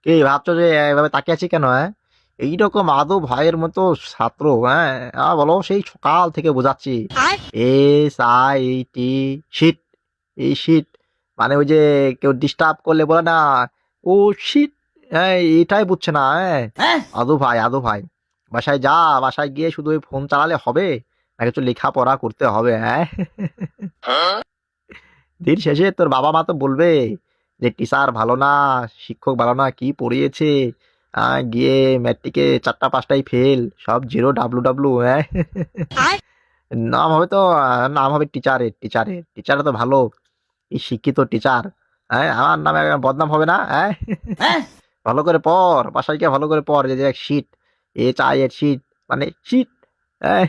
কি ভাবছো যে এভাবে তাকিয়ে আছি কেন? হ্যাঁ, এইরকম আদু ভাইয়ের মতো ছাত্র, হ্যাঁ, বলো সেই সকাল থেকে বোঝাচ্ছি SIT শিট, এই শিট, মানে ওই যে কেউ ডিস্টার্ব করলে বলে না, ও শিট, হ্যাঁ এটাই বুঝছে না। হ্যাঁ, আদু ভাই, আদু ভাই, বাসায় যা, বাসায় গিয়ে শুধু ওই ফোন চালালে হবে না, কিছু লেখাপড়া করতে হবে। হ্যাঁ, দিন শেষে তোর বাবা মা তো বলবে যে টিচার ভালো না, শিক্ষক ভালো না, কি পড়িয়েছে, গিয়ে ম্যাট্রিকে 4টা 5টাই ফেল, সব জিরো ডাব্লু ডাব্লু। হ্যাঁ, নাম হবে তো, নাম হবে টিচারের, টিচারে তো ভালো, এই শিক্ষিত টিচার। হ্যাঁ, আমার নামে বদনাম হবে না? হ্যাঁ, ভালো করে পড়, বাসায় গিয়ে ভালো করে পড়, যে যে শীত, এ চাই এর শীত, মানে শীত। হ্যাঁ।